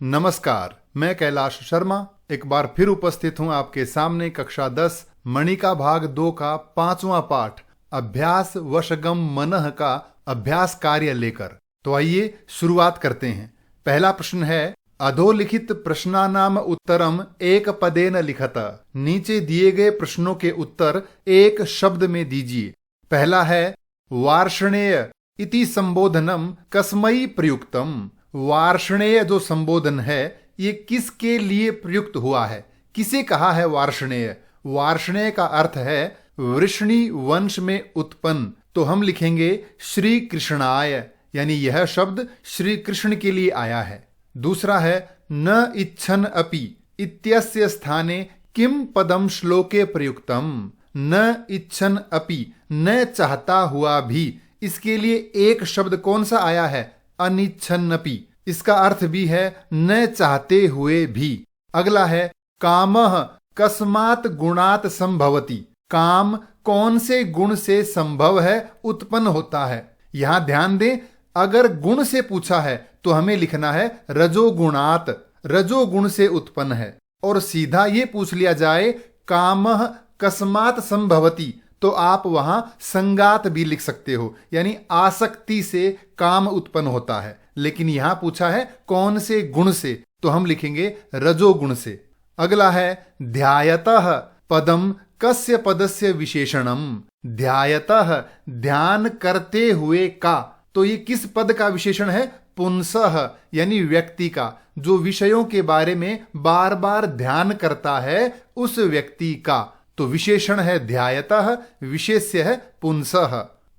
नमस्कार, मैं कैलाश शर्मा एक बार फिर उपस्थित हूं आपके सामने कक्षा 10 मणिका भाग 2 का 5वां पाठ अभ्यास वशगम मनः का अभ्यास कार्य लेकर। तो आइए शुरुआत करते हैं। पहला प्रश्न है, अधोलिखित प्रश्नानाम उत्तरम एक पदेन लिखत। नीचे दिए गए प्रश्नों के उत्तर एक शब्द में दीजिए। पहला है, वार्ष्णेय इति संबोधनम कस्मै प्रयुक्तम। वार्ष्णेय जो संबोधन है ये किसके लिए प्रयुक्त हुआ है, किसे कहा है वार्ष्णेय। वार्ष्णेय का अर्थ है वृष्णि वंश में उत्पन्न। तो हम लिखेंगे श्री कृष्णाय, यानी यह शब्द श्री कृष्ण के लिए आया है। दूसरा है, न इच्छन अपि इत्यस्य स्थाने किम पदम श्लोके प्रयुक्तम। न इच्छन अपि, न चाहता हुआ भी, इसके लिए एक शब्द कौन सा आया है, अनिच्छन्नपि। इसका अर्थ भी है न चाहते हुए भी। अगला है, कामः कस्मात् गुणात् संभवति। काम कौन से गुण से संभव है, उत्पन्न होता है। यहां ध्यान दें, अगर गुण से पूछा है तो हमें लिखना है रजोगुणात्, रजोगुण से उत्पन्न है। और सीधा ये पूछ लिया जाए कामः कस्मात् संभवति, तो आप वहां संगात भी लिख सकते हो, यानी आसक्ति से काम उत्पन्न होता है। लेकिन यहां पूछा है कौन से गुण से, तो हम लिखेंगे रजोगुण से। अगला है, ध्यायतः पदम कस्य पदस्य विशेषणम। ध्यायतः ध्यान करते हुए का, तो ये किस पद का विशेषण है, पुंसः यानी व्यक्ति का, जो विषयों के बारे में बार बार ध्यान करता है उस व्यक्ति का। तो विशेषण है ध्यायतः, विशेष्य है पुंसः।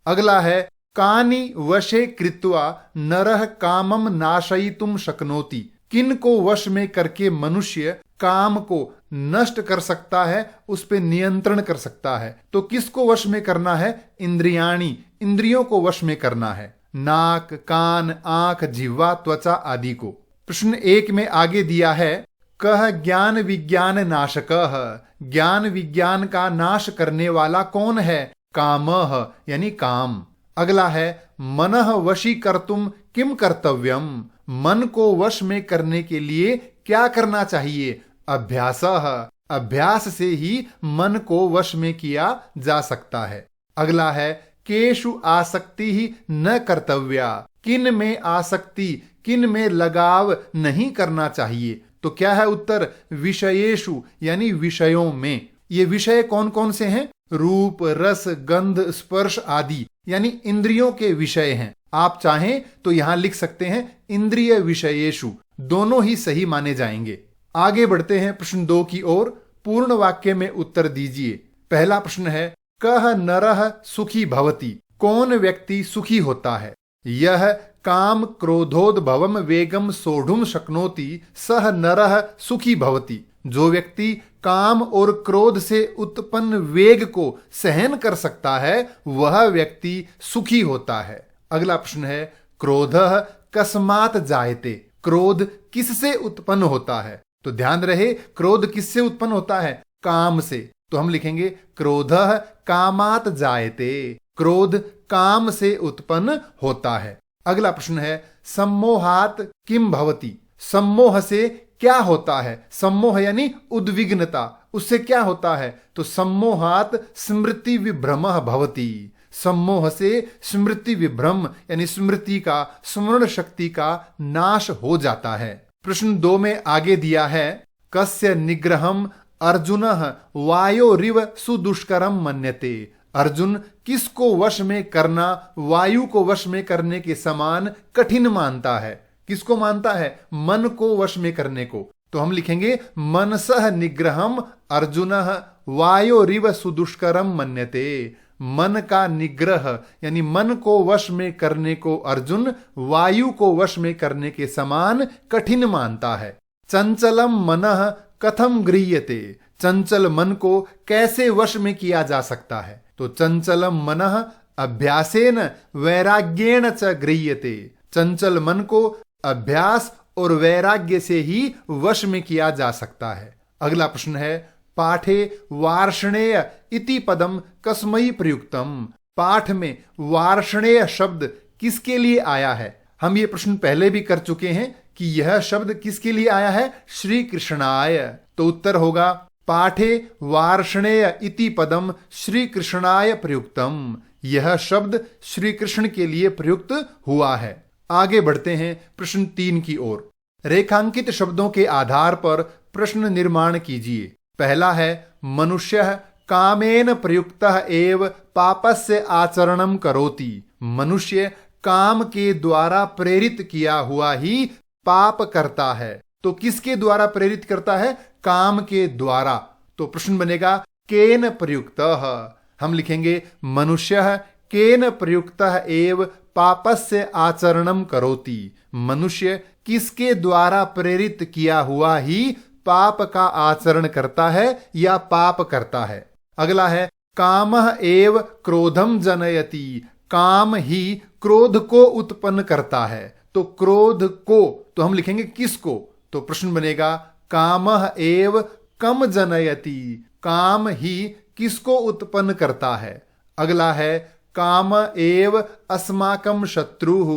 अगला है, कानि वशे कृत्वा नरः कामम नाशयितुम शक्नोति। किन को वश में करके मनुष्य काम को नष्ट कर सकता है, उस पे नियंत्रण कर सकता है। तो किसको वश में करना है, इंद्रियाणि, इंद्रियों को वश में करना है। नाक, कान, आंख, जिह्वा, त्वचा आदि को। प्रश्न 1 में आगे दिया है, कह ज्ञान विज्ञान नाशकः। ज्ञान विज्ञान का नाश करने वाला कौन है, कामः यानी काम। अगला है, मनः वशी कर्तुम किम कर्तव्यम। मन को वश में करने के लिए क्या करना चाहिए, अभ्यासः। अभ्यास से ही मन को वश में किया जा सकता है। अगला है, केषु आसक्ति ही न कर्तव्या। किन में आसक्ति, किन में लगाव नहीं करना चाहिए। तो क्या है उत्तर, विषयेषु यानी विषयों में। ये विषय कौन कौन से हैं, रूप, रस, गंध, स्पर्श आदि, यानी इंद्रियों के विषय हैं। आप चाहें तो यहां लिख सकते हैं इंद्रिय विषयेषु, दोनों ही सही माने जाएंगे। आगे बढ़ते हैं प्रश्न 2 की ओर। पूर्ण वाक्य में उत्तर दीजिए। पहला प्रश्न है, कह नरः सुखी भवति। कौन व्यक्ति सुखी होता है। यह काम क्रोधोद्भवम वेगम सोढ़ुम शक्नोति सह नरः सुखी भवति। जो व्यक्ति काम और क्रोध से उत्पन्न वेग को सहन कर सकता है वह व्यक्ति सुखी होता है। अगला प्रश्न है, क्रोधः कस्मात् जायते। क्रोध किससे उत्पन्न होता है। तो ध्यान रहे, क्रोध किससे उत्पन्न होता है, काम से। तो हम लिखेंगे क्रोधः कामात् जायते। क्रोध काम से उत्पन्न होता है। अगला प्रश्न है, सम्मोहात् किम भवति। सम्मोह से क्या होता है। सम्मोह यानी उद्विग्नता, उससे क्या होता है। तो सम्मोहात् स्मृति विभ्रमः भवति। सम्मोह से स्मृति विभ्रम यानी स्मृति का, स्मरण शक्ति का नाश हो जाता है। प्रश्न 2 में आगे दिया है, कस्य निग्रहम अर्जुनः वायोरिव सुदुष्करम मन्यते। अर्जुन किसको वश में करना वायु को वश में करने के समान कठिन मानता है। किसको मानता है, मन को वश में करने को। तो हम लिखेंगे मनसः निग्रहम अर्जुनः वायोरिव सुदुष्करम मन्यते। मन का निग्रह यानी मन को वश में करने को अर्जुन वायु को वश में करने के समान कठिन मानता है। चंचलम मनः कथम गृह्यते। चंचल मन को कैसे वश में किया जा सकता है। तो चंचलम मनः अभ्यासेन वैराग्येण च गृह्यते। चंचल मन को अभ्यास और वैराग्य से ही वश में किया जा सकता है। अगला प्रश्न है, पाठे वार्ष्णेय इति पदम कस्मै प्रयुक्तम। पाठ में वार्ष्णेय शब्द किसके लिए आया है। हम ये प्रश्न पहले भी कर चुके हैं कि यह शब्द किसके लिए आया है? श्री कृष्णाय। तो उत्तर होगा पाठे वार्ष्णेय इति पदम श्री कृष्णाय प्रयुक्तम। यह शब्द श्री कृष्ण के लिए प्रयुक्त हुआ है। आगे बढ़ते हैं प्रश्न 3 की ओर। रेखांकित शब्दों के आधार पर प्रश्न निर्माण कीजिए। पहला है मनुष्यः कामेन प्रयुक्तः एव पापस्य आचरणम करोति। मनुष्य काम के द्वारा प्रेरित किया हुआ ही पाप करता है। तो किसके द्वारा प्रेरित करता है? काम के द्वारा। तो प्रश्न बनेगा केन प्रयुक्तः। हम लिखेंगे मनुष्यः केन प्रयुक्तः एव पापस्य आचरणम करोति। मनुष्य किसके द्वारा प्रेरित किया हुआ ही पाप का आचरण करता है या पाप करता है। अगला है कामः एव क्रोधम जनयति। काम ही क्रोध को उत्पन्न करता है। तो क्रोध को तो हम लिखेंगे किसको? तो प्रश्न बनेगा कामः एव कम जनयति। काम ही किसको उत्पन्न करता है। अगला है काम एव अस्माकं शत्रुः।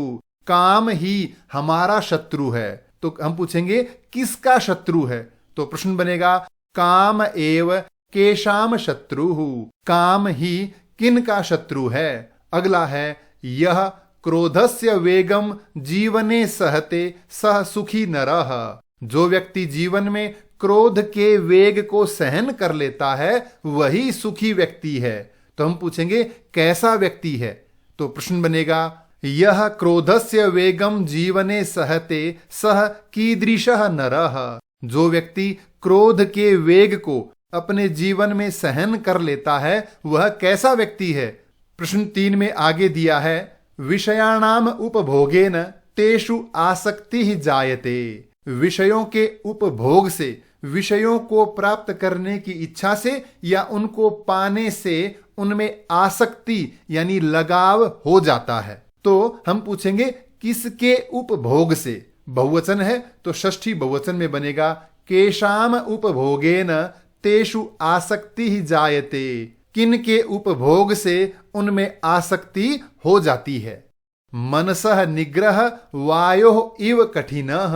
काम ही हमारा शत्रु है। तो हम पूछेंगे किसका शत्रु है? तो प्रश्न बनेगा काम एव केषां शत्रुः। काम ही किन का शत्रु है। अगला है यह क्रोधस्य वेगम जीवने सहते सह सुखी नरः। जो व्यक्ति जीवन में क्रोध के वेग को सहन कर लेता है वही सुखी व्यक्ति है। तो हम पूछेंगे कैसा व्यक्ति है? तो प्रश्न बनेगा यह क्रोधस्य वेगम जीवने सहते सह कीदृशः नरः। जो व्यक्ति क्रोध के वेग को अपने जीवन में सहन कर लेता है वह कैसा व्यक्ति है? प्रश्न 3 में आगे दिया है विषयाणाम उपभोगेन तेषु आसक्ति ही जायते। विषयों के उपभोग से, विषयों को प्राप्त करने की इच्छा से या उनको पाने से उनमें आसक्ति यानी लगाव हो जाता है। तो हम पूछेंगे किसके उपभोग से। बहुवचन है तो षष्ठी बहुवचन में बनेगा केशाम उपभोगेन तेषु आसक्ति ही जायते। किन के उपभोग से उनमें आसक्ति हो जाती है। मनसः निग्रह वायोः इव कठिनः।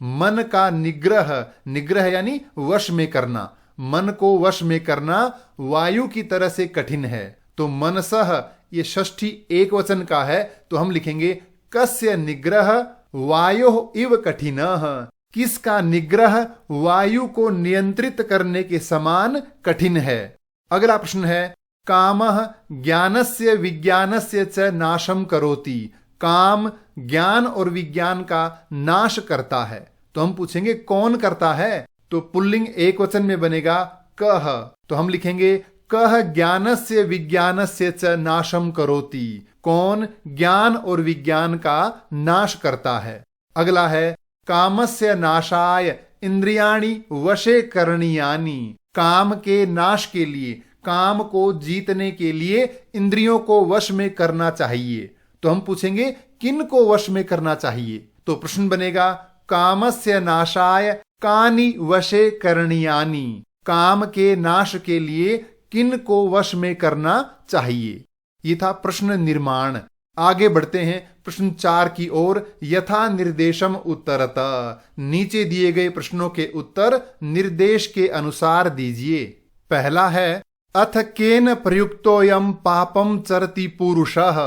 मन का निग्रह, निग्रह यानी वश में करना, मन को वश में करना वायु की तरह से कठिन है। तो मनसः ये षष्ठी एक वचन का है तो हम लिखेंगे कस्य निग्रह वायोः इव कठिनः। किसका निग्रह वायु को नियंत्रित करने के समान कठिन है। अगला प्रश्न है कामः ज्ञानस्य विज्ञानस्य च नाशम करोति। काम ज्ञान और विज्ञान का नाश करता है। तो हम पूछेंगे कौन करता है? तो पुल्लिंग एक वचन में बनेगा कह। तो हम लिखेंगे कह ज्ञानस्य विज्ञानस्य च नाशम करोति। कौन ज्ञान और विज्ञान का नाश करता है। अगला है कामस्य नाशाय इंद्रियाणि वशे करणीयानि। काम के नाश के लिए, काम को जीतने के लिए इंद्रियों को वश में करना चाहिए। तो हम पूछेंगे किन को वश में करना चाहिए। तो प्रश्न बनेगा कामस्य नाशाय कानि वशे करणीयानि। काम के नाश के लिए किन को वश में करना चाहिए। ये था प्रश्न निर्माण। आगे बढ़ते हैं प्रश्न 4 की ओर। यथा निर्देशम उत्तरतः। नीचे दिए गए प्रश्नों के उत्तर निर्देश के अनुसार दीजिए। पहला है अथ केन प्रयुक्तोयम पापम चरति पुरुषः।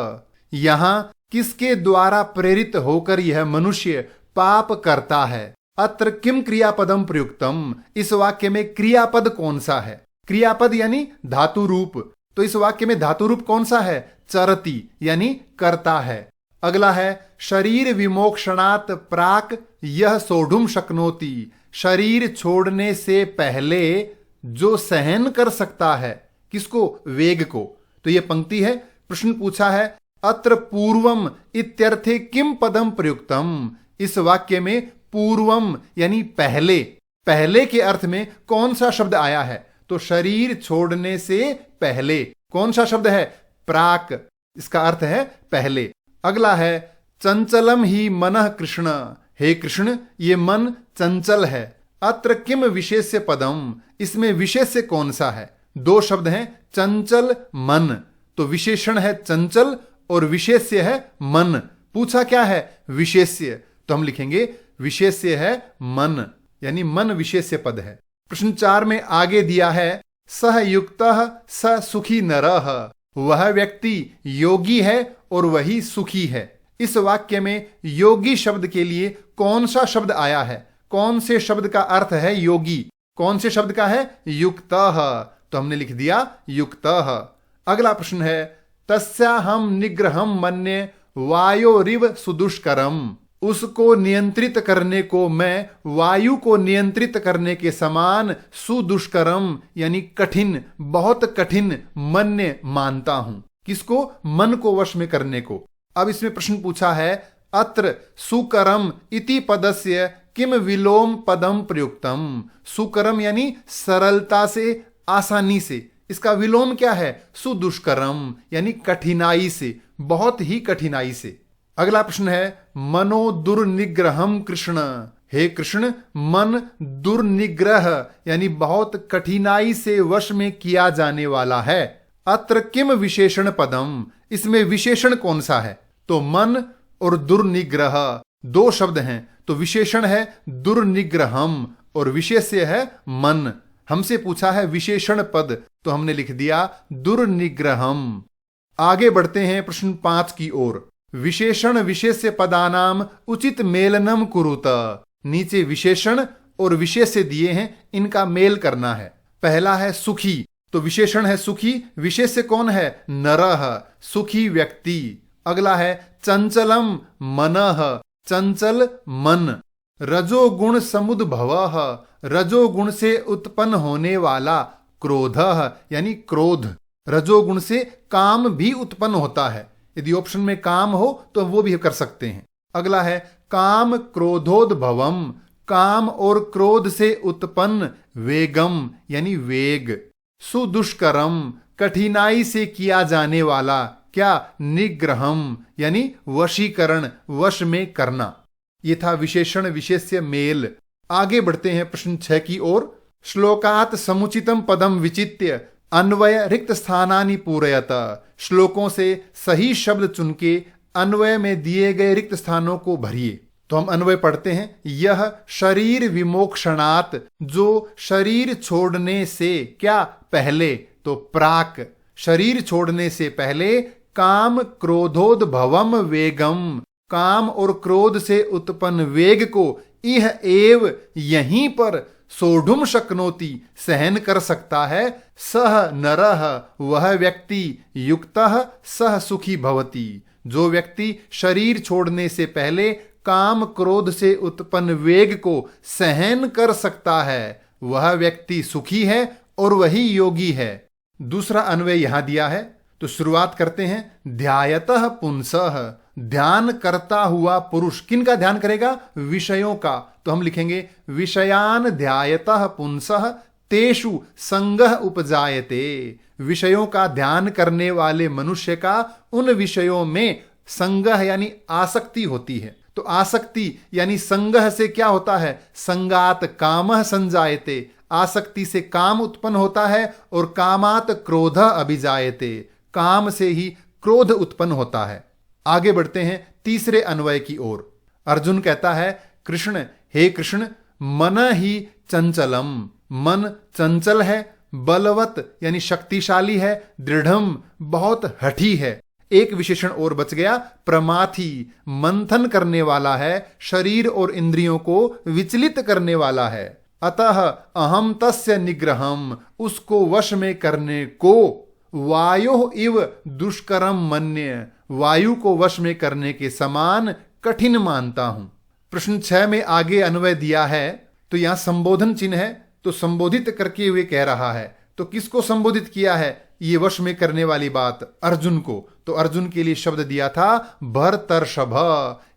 यहां किसके द्वारा प्रेरित होकर यह मनुष्य पाप करता है। अत्र किम क्रियापदम प्रयुक्तम। इस वाक्य में क्रियापद कौन सा है? क्रियापद यानी धातु रूप। तो इस वाक्य में धातु रूप कौन सा है? चरति यानी करता है। अगला है शरीर विमोक्षणात् प्राक यह सोढ़ुम शक्नोति। शरीर छोड़ने से पहले जो सहन कर सकता है। किसको? वेग को। तो यह पंक्ति है। प्रश्न पूछा है अत्र पूर्वम इत्यर्थे किम पदम प्रयुक्तम। इस वाक्य में पूर्वम यानी पहले, पहले के अर्थ में कौन सा शब्द आया है? तो शरीर छोड़ने से पहले कौन सा शब्द है? प्राक। इसका अर्थ है पहले। अगला है चंचलम ही मनः कृष्ण। हे कृष्ण ये मन चंचल है। अत्र किम विशेष्य पदम। इसमें विशेष्य कौन सा है? 2 शब्द हैं चंचल मन। तो विशेषण है चंचल और विशेष्य है मन। पूछा क्या है? विशेष्य। तो हम लिखेंगे विशेष्य है मन, यानी मन विशेष्य पद है। प्रश्न 4 में आगे दिया है सह युक्तः स सुखी नरः, वह व्यक्ति योगी है और वही सुखी है। इस वाक्य में योगी शब्द के लिए कौन सा शब्द आया है? कौन से शब्द का अर्थ है योगी? कौन से शब्द का है? युक्तः। तो हमने लिख दिया युक्तः। अगला प्रश्न है तस्याहम निग्रहम मन्ये वायोरिव सुदुष्करम, उसको नियंत्रित करने को मैं वायु को नियंत्रित करने के समान सुदुष्करम यानी कठिन, बहुत कठिन मन्य मानता हूं। किसको? मन को वश में करने को। अब इसमें प्रश्न पूछा है अत्र सुकरम इति पदस्य किम विलोम पदम प्रयुक्तम। सुकरम यानी सरलता से, आसानी से। इसका विलोम क्या है? सुदुष्करम यानी कठिनाई से, बहुत ही कठिनाई से। अगला प्रश्न है मनो दुर्निग्रहम कृष्ण, हे कृष्ण मन दुर्निग्रह यानी बहुत कठिनाई से वश में किया जाने वाला है। अत्र किम विशेषण पदम, इसमें विशेषण कौन सा है? तो मन और दुर्निग्रह दो शब्द हैं, तो विशेषण है दुर्निग्रहम और विशेष्य है मन। हमसे पूछा है विशेषण पद, तो हमने लिख दिया दुर्निग्रहम। आगे बढ़ते हैं प्रश्न 5 की ओर। विशेषण विशेष्य पदानाम उचित मेलनम कुरुत, नीचे विशेषण और विशेष्य दिए हैं, इनका मेल करना है। पहला है सुखी, तो विशेषण है सुखी, विशेष्य कौन है? नरः, सुखी व्यक्ति। अगला है चंचलम मनः, चंचल मन। रजोगुण समुद्भवः, रजोगुण से उत्पन्न होने वाला। क्रोधः यानी क्रोध, रजोगुण से काम भी उत्पन्न होता है। यदि ऑप्शन में काम हो तो वो भी कर सकते हैं। अगला है काम क्रोधोद्भवम, काम और क्रोध से उत्पन्न। वेगम यानी वेग। सुदुष्करम कठिनाई से किया जाने वाला। क्या? निग्रहम यानी वशीकरण, वश में करना। ये था विशेषण विशेष्य मेल। आगे बढ़ते हैं प्रश्न 6 की ओर। श्लोकात समुचितम पदम विचित्य अन्वय रिक्त स्थानानि पूरयत, श्लोकों से सही शब्द चुन के अन्वय में दिए गए रिक्त स्थानों को भरिए। तो हम अन्वय पढ़ते हैं। यह शरीर विमोक्षणात्, जो शरीर छोड़ने से, क्या? पहले, तो प्राक, शरीर छोड़ने से पहले। काम क्रोधोद्भवम वेगम, काम और क्रोध से उत्पन्न वेग को इह एव यहीं पर सोढ़ुम शक्नोति सहन कर सकता है। सह नरः वह व्यक्ति, युक्तः सह सुखी भवति जो व्यक्ति शरीर छोड़ने से पहले काम क्रोध से उत्पन्न वेग को सहन कर सकता है वह व्यक्ति सुखी है और वही योगी है। दूसरा अन्वय यहां दिया है, तो शुरुआत करते हैं। ध्यायतः पुंसः, ध्यान करता हुआ पुरुष। किन का ध्यान करेगा? विषयों का। तो हम लिखेंगे विषयान ध्यायतः पुंसः तेषु संगः उपजायते, विषयों का ध्यान करने वाले मनुष्य का उन विषयों में संगह यानी आसक्ति होती है। तो आसक्ति यानी संगह से क्या होता है? संगात कामः संजायते, आसक्ति से काम उत्पन्न होता है और कामात क्रोधः अभिजायते, काम से ही क्रोध उत्पन्न होता है। आगे बढ़ते हैं तीसरे अन्वय की ओर। अर्जुन कहता है कृष्ण, हे कृष्ण मन ही चंचलम, मन चंचल है, बलवत यानी शक्तिशाली है, दृढ़म बहुत हठी है। एक विशेषण और बच गया, प्रमाथी मंथन करने वाला है, शरीर और इंद्रियों को विचलित करने वाला है। अतः अहम तस्य निग्रहम, उसको वश में करने को, वायो इव दुष्करम मन्य, वायु को वश में करने के समान कठिन मानता हूं। प्रश्न 6 में आगे अन्वय दिया है, तो यहां संबोधन चिन्ह है, तो संबोधित करके हुए कह रहा है। तो किसको संबोधित किया है? ये वश में करने वाली बात अर्जुन को। तो अर्जुन के लिए शब्द दिया था भरतर्षभ,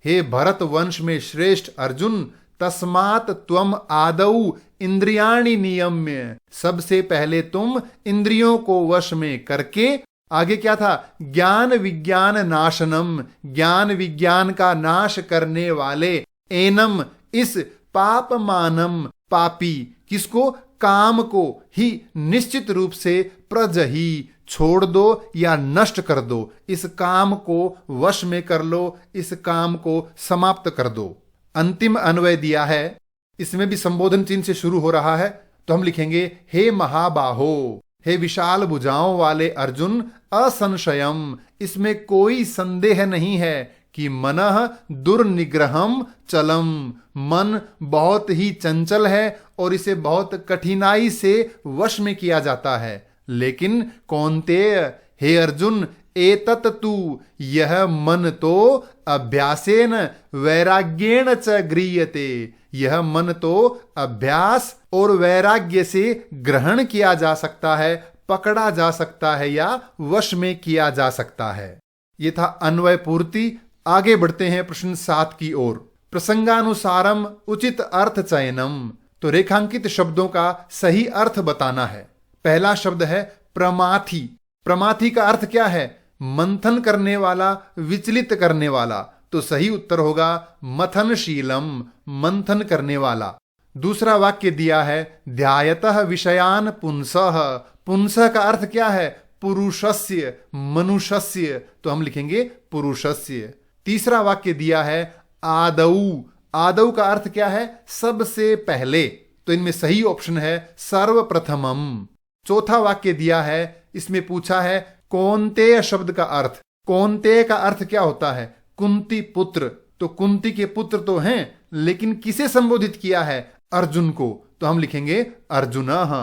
हे भरत वंश में श्रेष्ठ अर्जुन, तस्मात् त्वम आदौ इंद्रियाणि नियम्य, सबसे पहले तुम इंद्रियों को वश में करके, आगे क्या था? ज्ञान विज्ञान नाशनम, ज्ञान विज्ञान का नाश करने वाले, एनम इस पापमानम पापी, किसको? काम को ही निश्चित रूप से प्रजही छोड़ दो या नष्ट कर दो, इस काम को वश में कर लो, इस काम को समाप्त कर दो। अंतिम अन्वय दिया है, इसमें भी संबोधन चिन्ह से शुरू हो रहा है, तो हम लिखेंगे हे महाबाहो, हे विशाल भुजाओं वाले अर्जुन, असंशयम, इसमें कोई संदेह नहीं है कि मनः दुर्निग्रहम चलम, मन बहुत ही चंचल है और इसे बहुत कठिनाई से वश में किया जाता है। लेकिन कौन्तेय, हे अर्जुन, एतत् तु, यह मन तो अभ्यासेन वैराग्येण च गृह्यते, यह मन तो अभ्यास और वैराग्य से ग्रहण किया जा सकता है, पकड़ा जा सकता है या वश में किया जा सकता है। ये था अन्वय पूर्ति। आगे बढ़ते हैं प्रश्न 7 की ओर। प्रसंगानुसारम उचित अर्थ चयनम, तो रेखांकित शब्दों का सही अर्थ बताना है। पहला शब्द है प्रमाथि। प्रमाथि का अर्थ क्या है? मंथन करने वाला, विचलित करने वाला। तो सही उत्तर होगा मथनशीलम, मंथन करने वाला। दूसरा वाक्य दिया है ध्यायतः विषयान पुंसः। पुंसः का अर्थ क्या है? पुरुषस्य, मनुष्यस्य। तो हम लिखेंगे पुरुषस्य। तीसरा वाक्य दिया है आदौ। आदौ का अर्थ क्या है? सबसे पहले। तो इनमें सही ऑप्शन है सर्वप्रथमम। चौथा वाक्य दिया है, इसमें पूछा है कौन्तेय शब्द का अर्थ। कौन्तेय का अर्थ क्या होता है? कुंती पुत्र। तो कुंती के पुत्र तो हैं, लेकिन किसे संबोधित किया है? अर्जुन को। तो हम लिखेंगे अर्जुनः।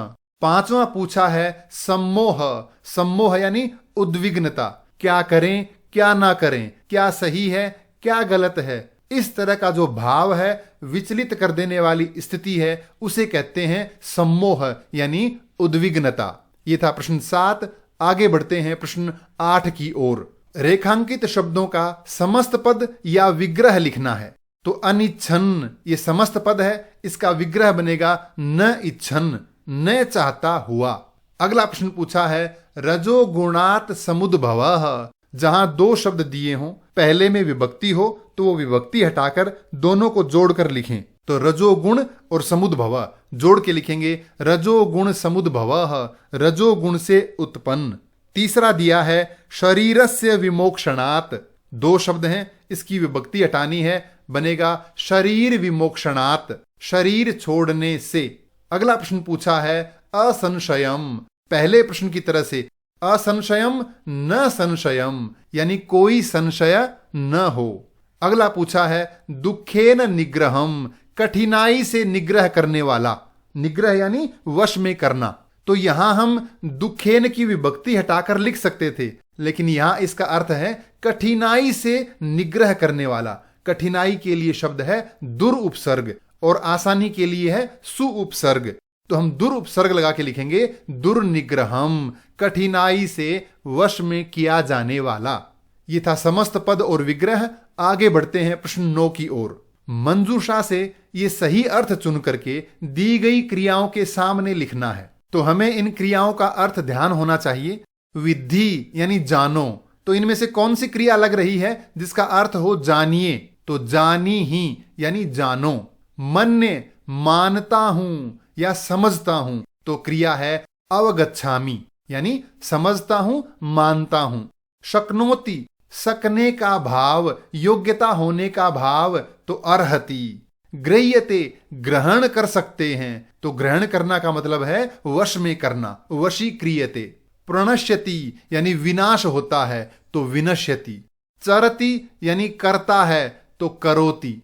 पांचवा पूछा है सम्मोह। सम्मोह यानी उद्विग्नता। क्या करें, क्या ना करें, क्या सही है, क्या गलत है, इस तरह का जो भाव है, विचलित कर देने वाली स्थिति है, उसे कहते हैं सम्मोह यानी उद्विग्नता। ये था प्रश्न 7। आगे बढ़ते हैं प्रश्न 8 की ओर। रेखांकित शब्दों का समस्त पद या विग्रह लिखना है। तो अनिच्छन ये समस्त पद है, इसका विग्रह बनेगा न इच्छन, न चाहता हुआ। अगला प्रश्न पूछा है रजोगुणात समुद्भवः। जहां दो शब्द दिए हों, पहले में विभक्ति हो तो वो विभक्ति हटाकर दोनों को जोड़कर लिखें। तो रजोगुण और समुद्भव जोड़ के लिखेंगे रजोगुण समुद्भवः, रजोगुण से उत्पन्न। तीसरा दिया है शरीरस्य विमोक्षणात्। दो शब्द हैं, इसकी विभक्ति हटानी है, बनेगा शरीर विमोक्षणात्, शरीर छोड़ने से। अगला प्रश्न पूछा है असंशयम। पहले प्रश्न की तरह से असंशयम न संशयम, यानी कोई संशय न हो। अगला पूछा है दुखेन निग्रहम। कठिनाई से निग्रह करने वाला। निग्रह यानी वश में करना। तो यहां हम दुखेन की विभक्ति हटाकर लिख सकते थे, लेकिन यहां इसका अर्थ है कठिनाई से निग्रह करने वाला। कठिनाई के लिए शब्द है दुर्उपसर्ग और आसानी के लिए है सुउपसर्ग। तो हम दुर्उपसर्ग लगा के लिखेंगे दुर्निग्रहम, कठिनाई से वश में किया जाने वाला। ये था समस्त पद और विग्रह। आगे बढ़ते हैं प्रश्न 9 की ओर। मंजूषा से ये सही अर्थ चुन करके दी गई क्रियाओं के सामने लिखना है। तो हमें इन क्रियाओं का अर्थ ध्यान होना चाहिए। विद्धि यानी जानो। तो इनमें से कौन सी क्रिया लग रही है जिसका अर्थ हो जानिए? तो जानी ही यानी जानो। मन्य मानता हूं या समझता हूं। तो क्रिया है अवगच्छामि यानी समझता हूं, मानता हूं। शक्नोति सकने का भाव, योग्यता होने का भाव। तो अर्हति। गृह्यते ग्रहण कर सकते हैं। तो ग्रहण करना का मतलब है वश में करना, वशी क्रियते। प्रणश्यति यानी विनाश होता है। तो विनश्यति। चरति यानी करता है। तो करोति।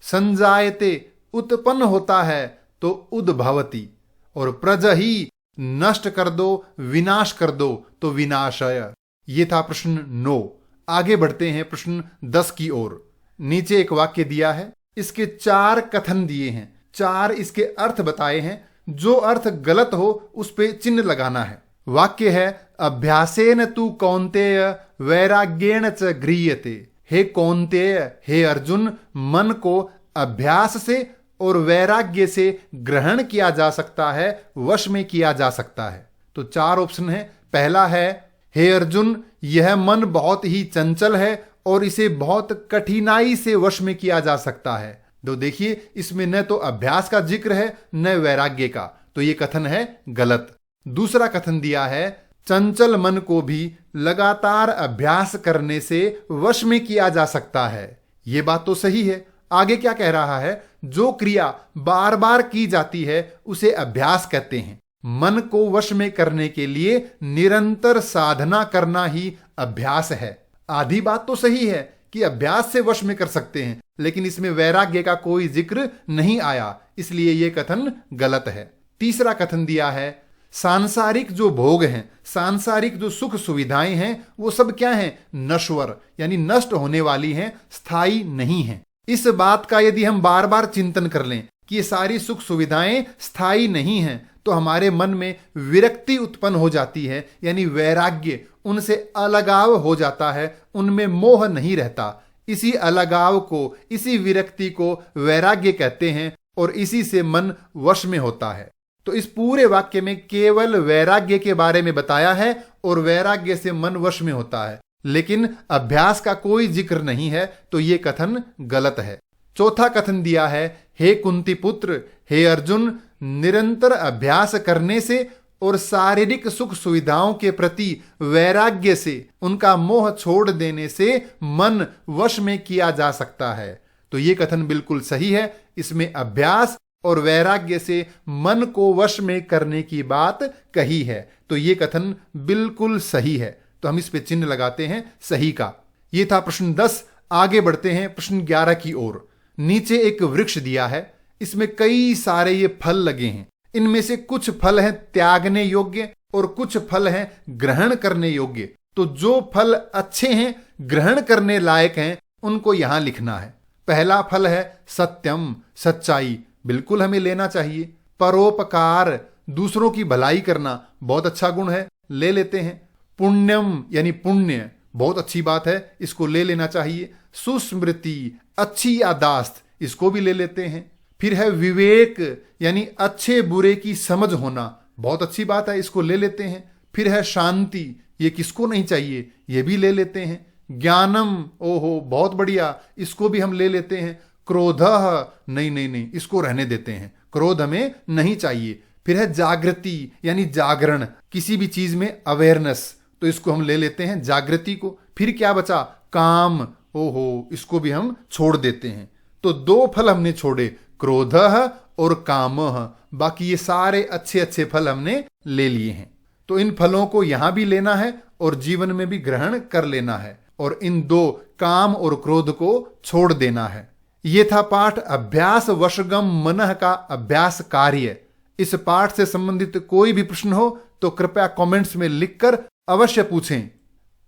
संजायते उत्पन्न होता है। तो उद्भवति। और प्रजहि नष्ट कर दो, विनाश कर दो। तो विनाशय। ये था प्रश्न 9। आगे बढ़ते हैं प्रश्न 10 की ओर। नीचे एक वाक्य दिया है, इसके 4 कथन दिए हैं, 4 इसके अर्थ बताए हैं। जो अर्थ गलत हो उस पे चिन्ह लगाना है। वाक्य है अभ्यासेन तु कौन्तेय वैराग्येण च गृह्यते। हे कौन्तेय, हे अर्जुन, मन को अभ्यास से और वैराग्य से ग्रहण किया जा सकता है, वश में किया जा सकता है। तो 4 ऑप्शन है। पहला है हे अर्जुन, यह मन बहुत ही चंचल है और इसे बहुत कठिनाई से वश में किया जा सकता है। तो देखिए, इसमें न तो अभ्यास का जिक्र है न वैराग्य का। तो यह कथन है गलत। दूसरा कथन दिया है चंचल मन को भी लगातार अभ्यास करने से वश में किया जा सकता है। यह बात तो सही है। आगे क्या कह रहा है? जो क्रिया बार बार की जाती है उसे अभ्यास कहते हैं। मन को वश में करने के लिए निरंतर साधना करना ही अभ्यास है। आधी बात तो सही है कि अभ्यास से वश में कर सकते हैं, लेकिन इसमें वैराग्य का कोई जिक्र नहीं आया, इसलिए यह कथन गलत है। तीसरा कथन दिया है, सांसारिक जो भोग हैं, सांसारिक जो सुख सुविधाएं हैं, वो सब क्या हैं? नश्वर, यानी नष्ट होने वाली हैं, स्थायी नहीं हैं। इस बात का यदि हम बार बार चिंतन कर लें कि ये सारी सुख सुविधाएं स्थायी नहीं हैं, तो हमारे मन में विरक्ति उत्पन्न हो जाती है, यानी वैराग्य, उनसे अलगाव हो जाता है, उनमें मोह नहीं रहता। इसी अलगाव को, इसी विरक्ति को वैराग्य कहते हैं और इसी से मन वश में होता है। तो इस पूरे वाक्य में केवल वैराग्य के बारे में बताया है और वैराग्य से मन वश में होता है, लेकिन अभ्यास का कोई जिक्र नहीं है, तो ये कथन गलत है। चौथा कथन दिया है, हे कुंती पुत्र, हे अर्जुन, निरंतर अभ्यास करने से और शारीरिक सुख सुविधाओं के प्रति वैराग्य से, उनका मोह छोड़ देने से मन वश में किया जा सकता है। तो ये कथन बिल्कुल सही है। इसमें अभ्यास और वैराग्य से मन को वश में करने की बात कही है, तो ये कथन बिल्कुल सही है। तो हम इस पे चिन्ह लगाते हैं सही का। ये था प्रश्न 10। आगे बढ़ते हैं प्रश्न 11 की ओर। नीचे एक वृक्ष दिया है, इसमें कई सारे ये फल लगे हैं। इनमें से कुछ फल हैं त्यागने योग्य और कुछ फल हैं ग्रहण करने योग्य। तो जो फल अच्छे हैं, ग्रहण करने लायक हैं, उनको यहां लिखना है। पहला फल है सत्यम, सच्चाई, बिल्कुल हमें लेना चाहिए। परोपकार, दूसरों की भलाई करना, बहुत अच्छा गुण है, ले लेते हैं। पुण्यम यानी पुण्य, बहुत अच्छी बात है, इसको ले लेना चाहिए। सुस्मृति, अच्छी यादाश्त, इसको भी ले लेते हैं। फिर है विवेक, यानी अच्छे बुरे की समझ होना, बहुत अच्छी बात है, इसको ले लेते हैं। फिर है शांति, ये किसको नहीं चाहिए, ये भी ले लेते हैं। ज्ञानम, ओहो बहुत बढ़िया, इसको भी हम ले लेते हैं। क्रोधः, नहीं नहीं नहीं, इसको रहने देते हैं, क्रोध हमें नहीं चाहिए। फिर है जागृति, यानी जागरण, किसी भी चीज में अवेयरनेस, तो इसको हम ले लेते हैं, जागृति को। फिर क्या बचा? काम, ओहो, इसको भी हम छोड़ देते हैं। तो 2 फल हमने छोड़े, क्रोधः और कामः। बाकी ये सारे अच्छे अच्छे फल हमने ले लिए हैं। तो इन फलों को यहां भी लेना है और जीवन में भी ग्रहण कर लेना है, और इन 2 काम और क्रोध को छोड़ देना है। ये था पाठ अभ्यास वशगम मनः का अभ्यास कार्य। इस पाठ से संबंधित कोई भी प्रश्न हो तो कृपया कमेंट्स में लिखकर अवश्य पूछें।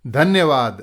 धन्यवाद।